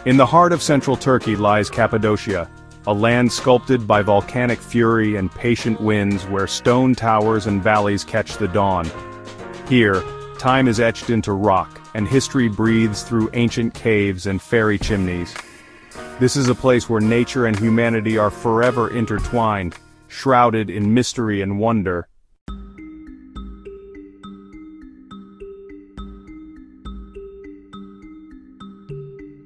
In the heart of central Turkey lies Cappadocia, a land sculpted by volcanic fury and patient winds where stone towers and valleys catch the dawn. Here, time is etched into rock, and history breathes through ancient caves and fairy chimneys. This is a place where nature and humanity are forever intertwined, shrouded in mystery and wonder.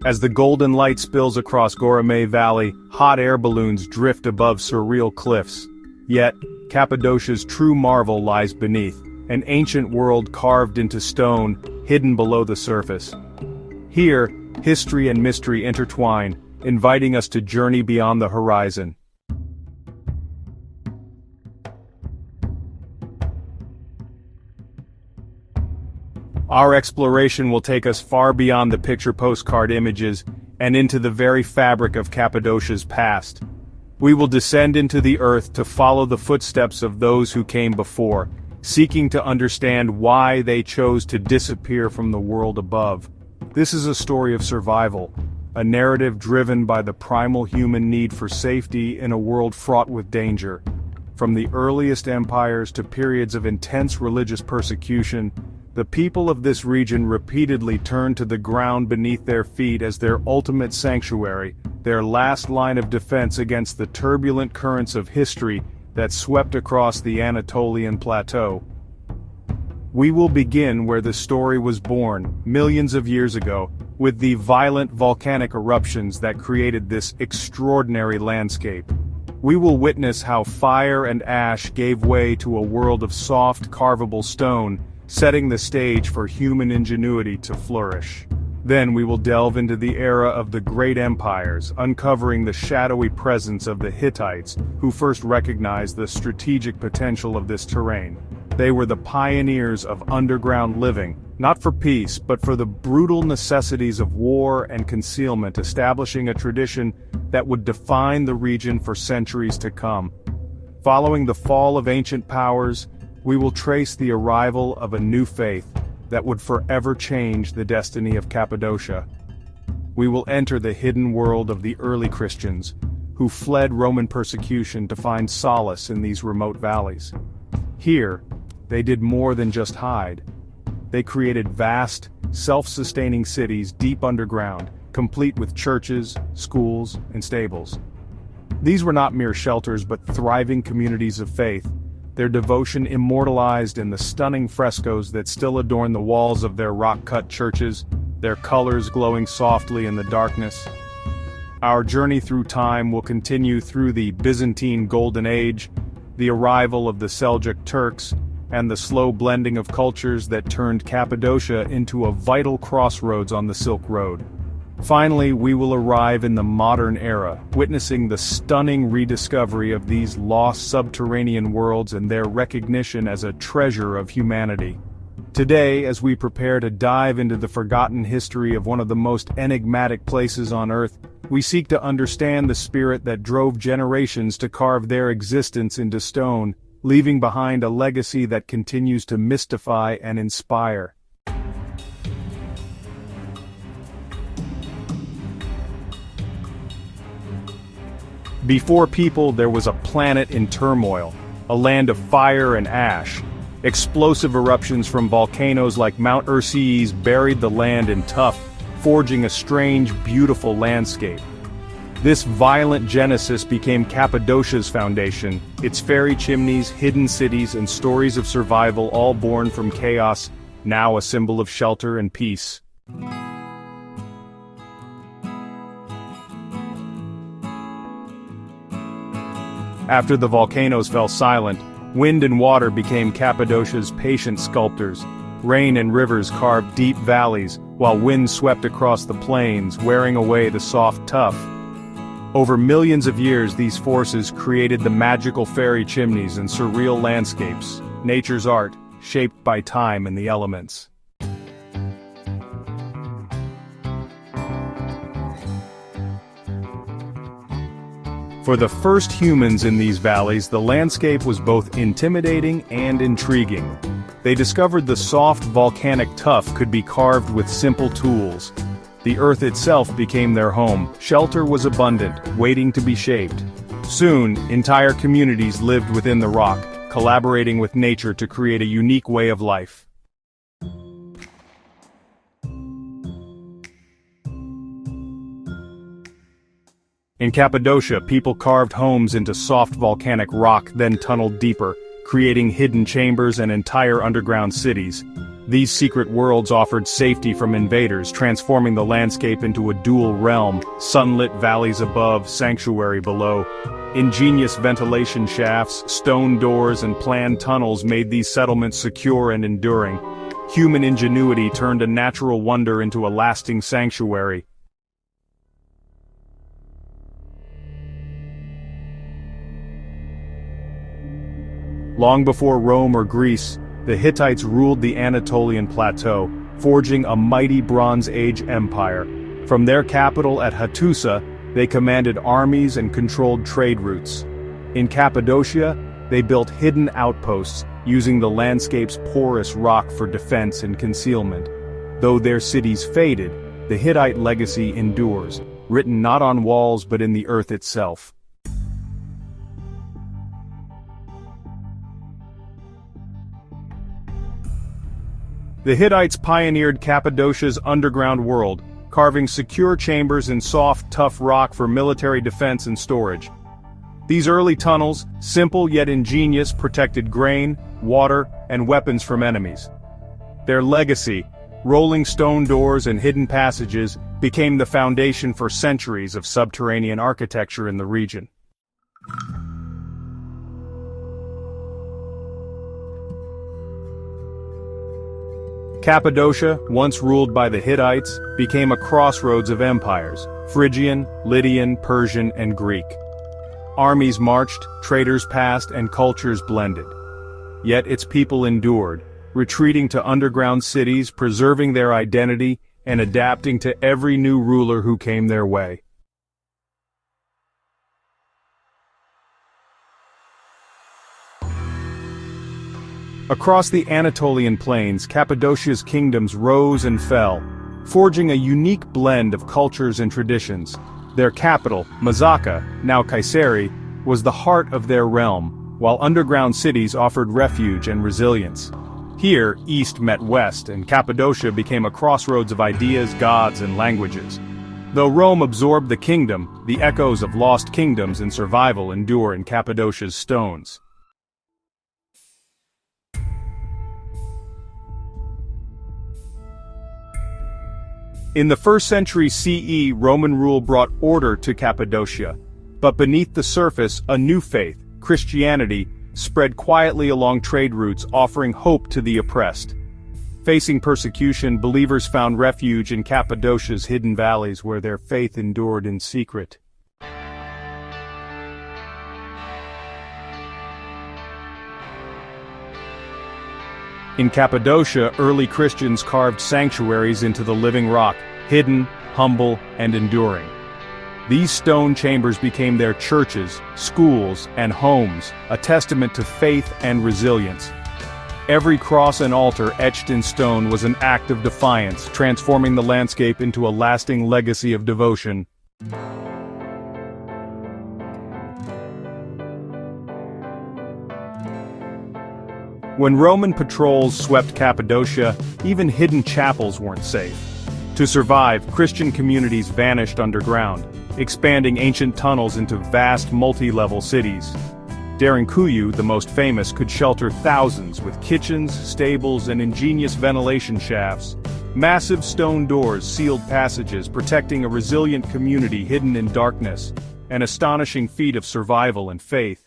As the golden light spills across Gourmet Valley, hot air balloons drift above surreal cliffs. Yet, Cappadocia's true marvel lies beneath, an ancient world carved into stone, hidden below the surface. Here, history and mystery intertwine, inviting us to journey beyond the horizon. Our exploration will take us far beyond the picture postcard images and into the very fabric of Cappadocia's past. We will descend into the earth to follow the footsteps of those who came before, seeking to understand why they chose to disappear from the world above. This is a story of survival, a narrative driven by the primal human need for safety in a world fraught with danger. From the earliest empires to periods of intense religious persecution, the people of this region repeatedly turned to the ground beneath their feet as their ultimate sanctuary, their last line of defense against the turbulent currents of history that swept across the Anatolian plateau. We will begin where the story was born, millions of years ago, with the violent volcanic eruptions that created this extraordinary landscape. We will witness how fire and ash gave way to a world of soft, carvable stone, setting the stage for human ingenuity to flourish. Then we will delve into the era of the great empires, uncovering the shadowy presence of the Hittites, who first recognized the strategic potential of this terrain. They were the pioneers of underground living, not for peace, but for the brutal necessities of war and concealment, establishing a tradition that would define the region for centuries to come. Following the fall of ancient powers, we will trace the arrival of a new faith that would forever change the destiny of Cappadocia. We will enter the hidden world of the early Christians, who fled Roman persecution to find solace in these remote valleys. Here, they did more than just hide. They created vast, self-sustaining cities deep underground, complete with churches, schools, and stables. These were not mere shelters but thriving communities of faith, their devotion immortalized in the stunning frescoes that still adorn the walls of their rock-cut churches, their colors glowing softly in the darkness. Our journey through time will continue through the Byzantine Golden Age, the arrival of the Seljuk Turks, and the slow blending of cultures that turned Cappadocia into a vital crossroads on the Silk Road. Finally, we will arrive in the modern era, witnessing the stunning rediscovery of these lost subterranean worlds and their recognition as a treasure of humanity. Today, as we prepare to dive into the forgotten history of one of the most enigmatic places on Earth, we seek to understand the spirit that drove generations to carve their existence into stone, leaving behind a legacy that continues to mystify and inspire. Before people, there was a planet in turmoil, a land of fire and ash. Explosive eruptions from volcanoes like Mount Ursies buried the land in tuff, forging a strange, beautiful landscape. This violent genesis became Cappadocia's foundation, its fairy chimneys, hidden cities, and stories of survival all born from chaos, now a symbol of shelter and peace. After the volcanoes fell silent, wind and water became Cappadocia's patient sculptors. Rain and rivers carved deep valleys, while wind swept across the plains, wearing away the soft tuff. Over millions of years, these forces created the magical fairy chimneys and surreal landscapes, nature's art, shaped by time and the elements. For the first humans in these valleys, the landscape was both intimidating and intriguing. They discovered the soft volcanic tuff could be carved with simple tools. The earth itself became their home. Shelter was abundant, waiting to be shaped. Soon, entire communities lived within the rock, collaborating with nature to create a unique way of life. In Cappadocia, people carved homes into soft volcanic rock, then tunneled deeper, creating hidden chambers and entire underground cities. These secret worlds offered safety from invaders, transforming the landscape into a dual realm: sunlit valleys above, sanctuary below. Ingenious ventilation shafts, stone doors, and planned tunnels made these settlements secure and enduring. Human ingenuity turned a natural wonder into a lasting sanctuary. Long before Rome or Greece, the Hittites ruled the Anatolian plateau, forging a mighty Bronze Age empire. From their capital at Hattusa, they commanded armies and controlled trade routes. In Cappadocia, they built hidden outposts, using the landscape's porous rock for defense and concealment. Though their cities faded, the Hittite legacy endures, written not on walls but in the earth itself. The Hittites pioneered Cappadocia's underground world, carving secure chambers in soft, tough rock for military defense and storage. These early tunnels, simple yet ingenious, protected grain, water, and weapons from enemies. Their legacy, rolling stone doors and hidden passages, became the foundation for centuries of subterranean architecture in the region. Cappadocia, once ruled by the Hittites, became a crossroads of empires: Phrygian, Lydian, Persian, and Greek. Armies marched, traders passed, and cultures blended. Yet its people endured, retreating to underground cities, preserving their identity, and adapting to every new ruler who came their way. Across the Anatolian plains, Cappadocia's kingdoms rose and fell, forging a unique blend of cultures and traditions. Their capital, Mazaka, now Kayseri, was the heart of their realm, while underground cities offered refuge and resilience. Here, East met West, and Cappadocia became a crossroads of ideas, gods, and languages. Though Rome absorbed the kingdom, the echoes of lost kingdoms and survival endure in Cappadocia's stones. In the 1st century CE, Roman rule brought order to Cappadocia. But beneath the surface, a new faith, Christianity, spread quietly along trade routes, offering hope to the oppressed. Facing persecution, believers found refuge in Cappadocia's hidden valleys where their faith endured in secret. In Cappadocia, early Christians carved sanctuaries into the living rock, hidden, humble, and enduring. These stone chambers became their churches, schools, and homes, a testament to faith and resilience. Every cross and altar etched in stone was an act of defiance, transforming the landscape into a lasting legacy of devotion. When Roman patrols swept Cappadocia, even hidden chapels weren't safe. To survive, Christian communities vanished underground, expanding ancient tunnels into vast multi-level cities. Derinkuyu, the most famous, could shelter thousands with kitchens, stables, and ingenious ventilation shafts. Massive stone doors sealed passages, protecting a resilient community hidden in darkness, an astonishing feat of survival and faith.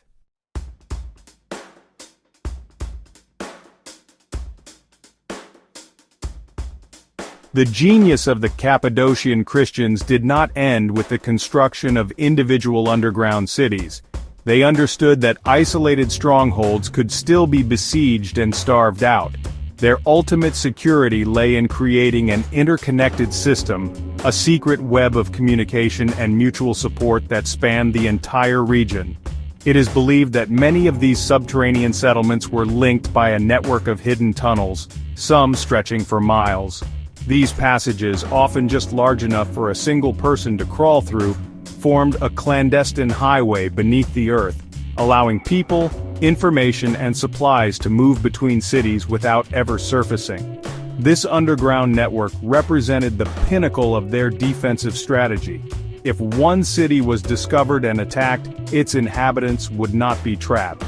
The genius of the Cappadocian Christians did not end with the construction of individual underground cities. They understood that isolated strongholds could still be besieged and starved out. Their ultimate security lay in creating an interconnected system, a secret web of communication and mutual support that spanned the entire region. It is believed that many of these subterranean settlements were linked by a network of hidden tunnels, some stretching for miles. These passages, often just large enough for a single person to crawl through, formed a clandestine highway beneath the earth, allowing people, information and supplies to move between cities without ever surfacing. This underground network represented the pinnacle of their defensive strategy. If one city was discovered and attacked, its inhabitants would not be trapped.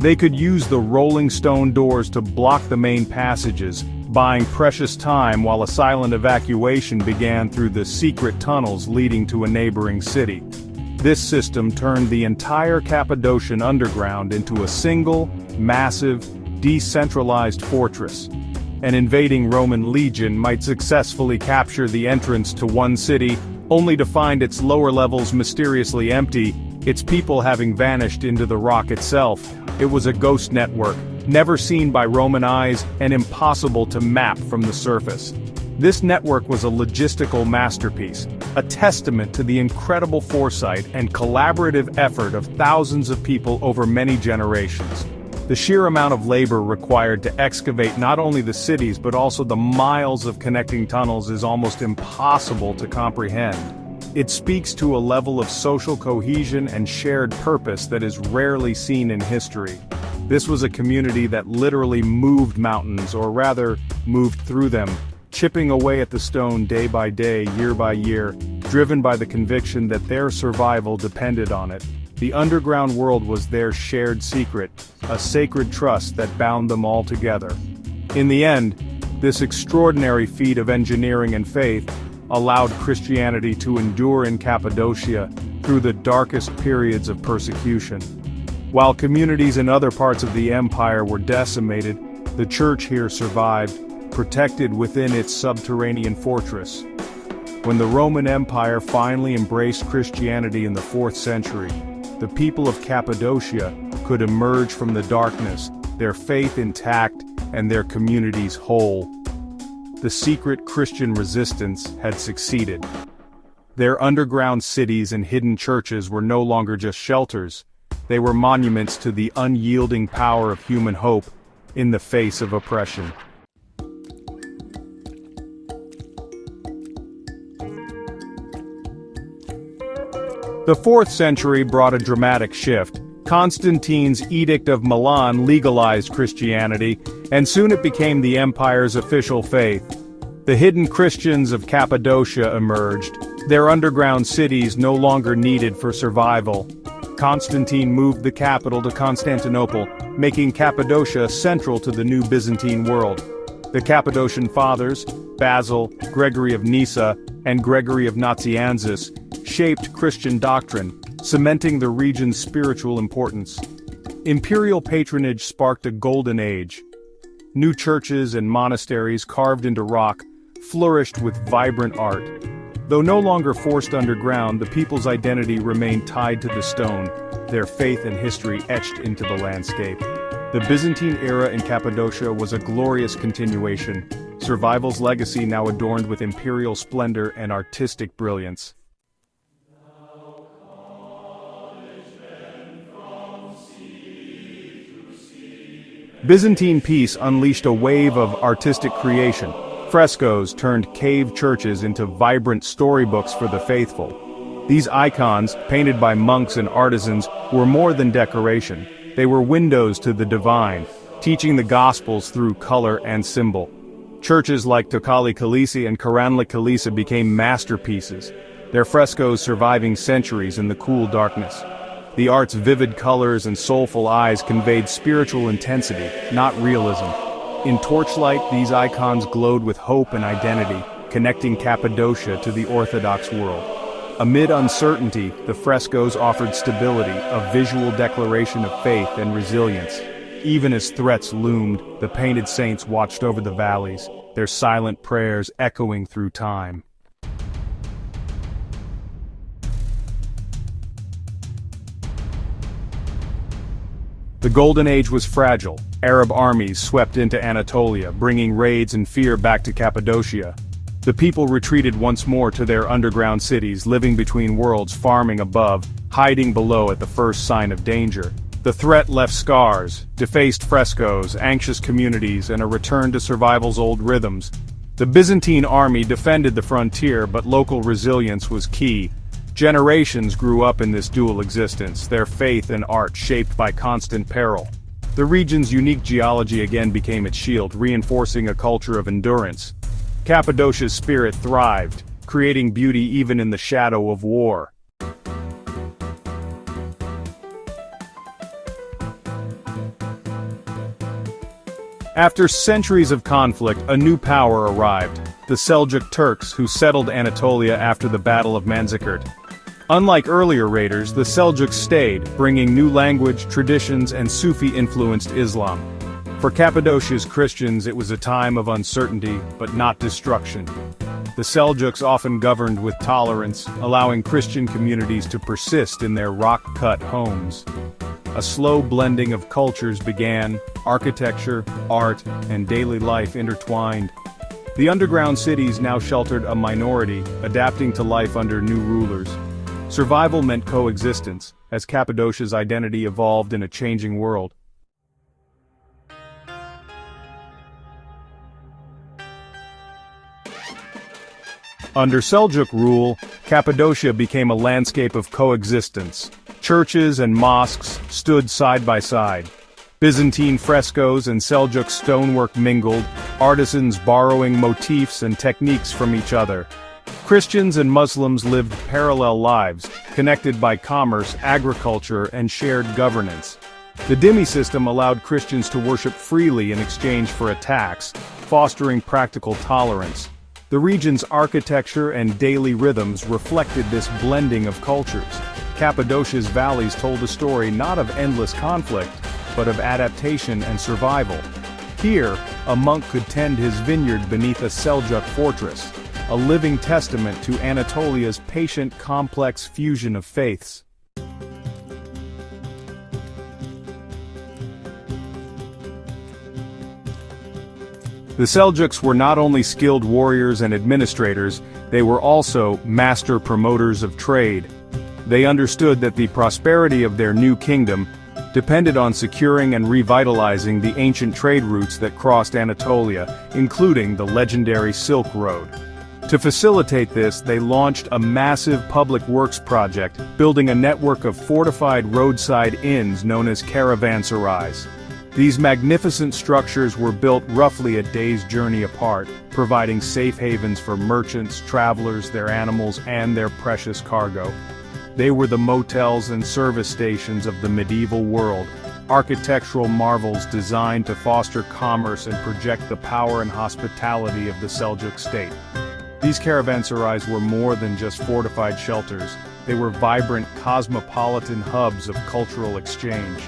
They could use the rolling stone doors to block the main passages, buying precious time while a silent evacuation began through the secret tunnels leading to a neighboring city. This system turned the entire Cappadocian underground into a single, massive, decentralized fortress. An invading Roman legion might successfully capture the entrance to one city, only to find its lower levels mysteriously empty, its people having vanished into the rock itself. It was a ghost network, never seen by Roman eyes and impossible to map from the surface. This network was a logistical masterpiece, a testament to the incredible foresight and collaborative effort of thousands of people over many generations. The sheer amount of labor required to excavate not only the cities but also the miles of connecting tunnels is almost impossible to comprehend. It speaks to a level of social cohesion and shared purpose that is rarely seen in history. This was a community that literally moved mountains, or rather, moved through them, chipping away at the stone day by day, year by year, driven by the conviction that their survival depended on it. The underground world was their shared secret, a sacred trust that bound them all together. In the end, this extraordinary feat of engineering and faith allowed Christianity to endure in Cappadocia through the darkest periods of persecution. While communities in other parts of the empire were decimated, the church here survived, protected within its subterranean fortress. When the Roman Empire finally embraced Christianity in the 4th century, the people of Cappadocia could emerge from the darkness, their faith intact and their communities whole. The secret Christian resistance had succeeded. Their underground cities and hidden churches were no longer just shelters, they were monuments to the unyielding power of human hope in the face of oppression. The 4th century brought a dramatic shift. Constantine's Edict of Milan legalized Christianity, and soon it became the empire's official faith. The hidden Christians of Cappadocia emerged, their underground cities no longer needed for survival. Constantine moved the capital to Constantinople, making Cappadocia central to the new Byzantine world. The Cappadocian fathers, Basil, Gregory of Nyssa, and Gregory of Nazianzus, shaped Christian doctrine, cementing the region's spiritual importance. Imperial patronage sparked a golden age. New churches and monasteries carved into rock flourished with vibrant art. Though no longer forced underground, the people's identity remained tied to the stone, their faith and history etched into the landscape. The Byzantine era in Cappadocia was a glorious continuation, survival's legacy now adorned with imperial splendor and artistic brilliance. Byzantine peace unleashed a wave of artistic creation. Frescoes turned cave churches into vibrant storybooks for the faithful. These icons, painted by monks and artisans, were more than decoration. They were windows to the divine, teaching the Gospels through color and symbol. Churches like Tokali Kilisi and Karanli Kilisa became masterpieces, their frescoes surviving centuries in the cool darkness. The art's vivid colors and soulful eyes conveyed spiritual intensity, not realism. In torchlight, these icons glowed with hope and identity, connecting Cappadocia to the Orthodox world. Amid uncertainty, the frescoes offered stability, a visual declaration of faith and resilience. Even as threats loomed, the painted saints watched over the valleys, their silent prayers echoing through time. The Golden Age was fragile. Arab armies swept into Anatolia, bringing raids and fear back to Cappadocia. The people retreated once more to their underground cities, living between worlds, farming above, hiding below at the first sign of danger. The threat left scars, defaced frescoes, anxious communities, and a return to survival's old rhythms. The Byzantine army defended the frontier, but local resilience was key. Generations grew up in this dual existence, their faith and art shaped by constant peril. The region's unique geology again became its shield, reinforcing a culture of endurance. Cappadocia's spirit thrived, creating beauty even in the shadow of war. After centuries of conflict, a new power arrived, the Seljuk Turks, who settled Anatolia after the Battle of Manzikert. Unlike earlier raiders, the Seljuks stayed, bringing new language, traditions, and Sufi-influenced Islam. For Cappadocia's Christians, it was a time of uncertainty, but not destruction. The Seljuks often governed with tolerance, allowing Christian communities to persist in their rock-cut homes. A slow blending of cultures began, architecture, art, and daily life intertwined. The underground cities now sheltered a minority, adapting to life under new rulers. Survival meant coexistence, as Cappadocia's identity evolved in a changing world. Under Seljuk rule, Cappadocia became a landscape of coexistence. Churches and mosques stood side by side. Byzantine frescoes and Seljuk stonework mingled, artisans borrowing motifs and techniques from each other. Christians and Muslims lived parallel lives, connected by commerce, agriculture, and shared governance. The dhimmi system allowed Christians to worship freely in exchange for a tax, fostering practical tolerance. The region's architecture and daily rhythms reflected this blending of cultures. Cappadocia's valleys told a story not of endless conflict, but of adaptation and survival. Here, a monk could tend his vineyard beneath a Seljuk fortress, a living testament to Anatolia's patient, complex fusion of faiths. The Seljuks were not only skilled warriors and administrators, they were also master promoters of trade. They understood that the prosperity of their new kingdom depended on securing and revitalizing the ancient trade routes that crossed Anatolia, including the legendary Silk Road. To facilitate this, they launched a massive public works project, building a network of fortified roadside inns known as caravanserais. These magnificent structures were built roughly a day's journey apart, providing safe havens for merchants, travelers, their animals, and their precious cargo. They were the motels and service stations of the medieval world, architectural marvels designed to foster commerce and project the power and hospitality of the Seljuk state. These caravanserais were more than just fortified shelters, they were vibrant, cosmopolitan hubs of cultural exchange.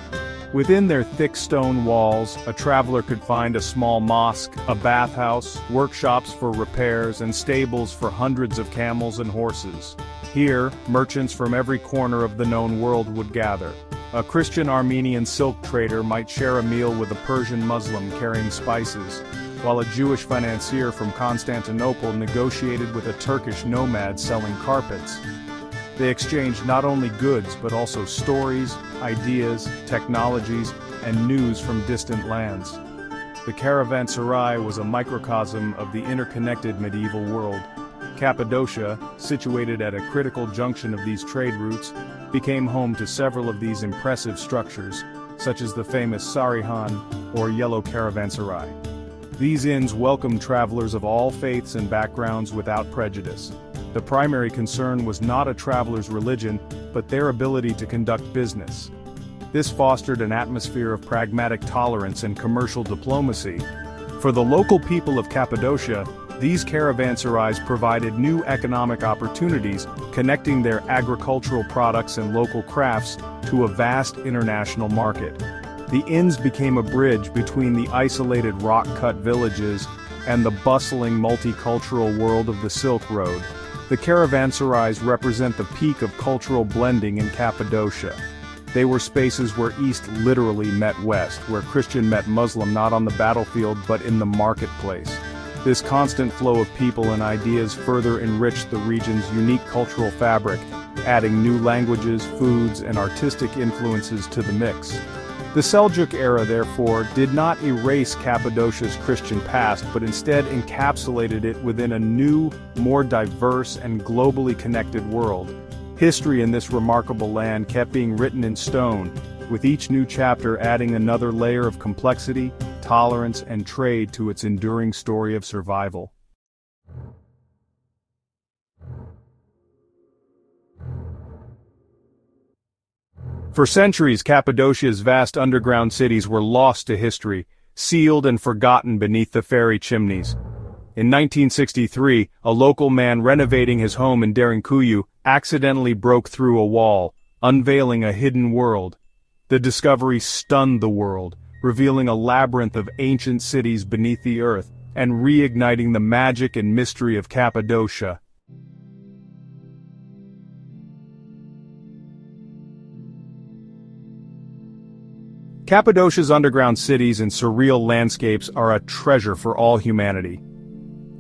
Within their thick stone walls, a traveler could find a small mosque, a bathhouse, workshops for repairs, and stables for hundreds of camels and horses. Here, merchants from every corner of the known world would gather. A Christian Armenian silk trader might share a meal with a Persian Muslim carrying spices, while a Jewish financier from Constantinople negotiated with a Turkish nomad selling carpets. They exchanged not only goods but also stories, ideas, technologies, and news from distant lands. The caravanserai was a microcosm of the interconnected medieval world. Cappadocia, situated at a critical junction of these trade routes, became home to several of these impressive structures, such as the famous Sarihan, or Yellow Caravanserai. These inns welcomed travelers of all faiths and backgrounds without prejudice. The primary concern was not a traveler's religion, but their ability to conduct business. This fostered an atmosphere of pragmatic tolerance and commercial diplomacy. For the local people of Cappadocia, these caravanserais provided new economic opportunities, connecting their agricultural products and local crafts to a vast international market. The inns became a bridge between the isolated rock-cut villages and the bustling multicultural world of the Silk Road. The caravanserais represent the peak of cultural blending in Cappadocia. They were spaces where East literally met West, where Christian met Muslim not on the battlefield but in the marketplace. This constant flow of people and ideas further enriched the region's unique cultural fabric, adding new languages, foods, and artistic influences to the mix. The Seljuk era, therefore, did not erase Cappadocia's Christian past but instead encapsulated it within a new, more diverse and globally connected world. History in this remarkable land kept being written in stone, with each new chapter adding another layer of complexity, tolerance, and trade to its enduring story of survival. For centuries, Cappadocia's vast underground cities were lost to history, sealed and forgotten beneath the fairy chimneys. In 1963, a local man renovating his home in Derinkuyu accidentally broke through a wall, unveiling a hidden world. The discovery stunned the world, revealing a labyrinth of ancient cities beneath the earth, and reigniting the magic and mystery of Cappadocia. Cappadocia's underground cities and surreal landscapes are a treasure for all humanity.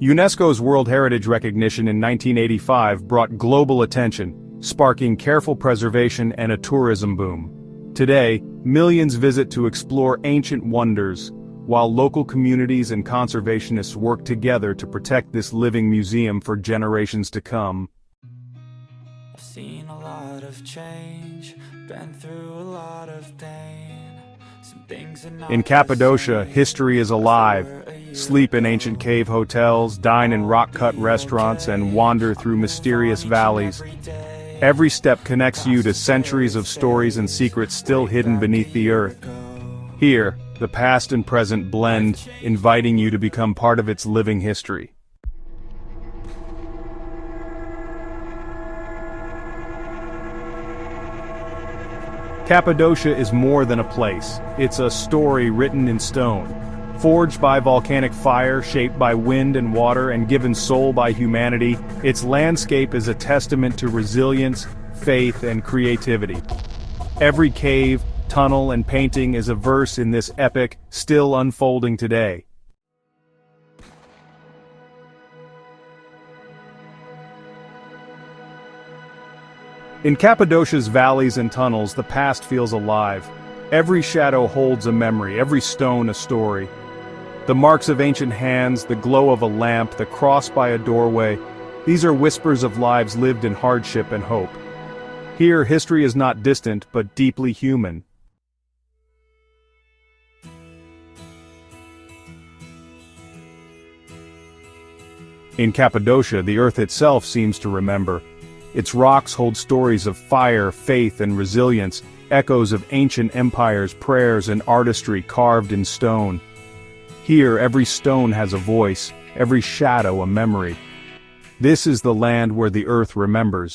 UNESCO's World Heritage recognition in 1985 brought global attention, sparking careful preservation and a tourism boom. Today, millions visit to explore ancient wonders, while local communities and conservationists work together to protect this living museum for generations to come. I've seen a lot of change, been through a lot of pain. In Cappadocia, history is alive. Sleep in ancient cave hotels, dine in rock-cut restaurants, and wander through mysterious valleys. Every step connects you to centuries of stories and secrets still hidden beneath the earth. Here, the past and present blend, inviting you to become part of its living history. Cappadocia is more than a place. It's a story written in stone. Forged by volcanic fire, shaped by wind and water, and given soul by humanity, its landscape is a testament to resilience, faith, and creativity. Every cave, tunnel, and painting is a verse in this epic, still unfolding today. In Cappadocia's valleys and tunnels, the past feels alive. Every shadow holds a memory, every stone a story. The marks of ancient hands, the glow of a lamp, the cross by a doorway, these are whispers of lives lived in hardship and hope. Here, history is not distant, but deeply human. In Cappadocia, the earth itself seems to remember. Its rocks hold stories of fire, faith, and resilience, echoes of ancient empires, prayers, and artistry carved in stone. Here, every stone has a voice, every shadow a memory. This is the land where the earth remembers.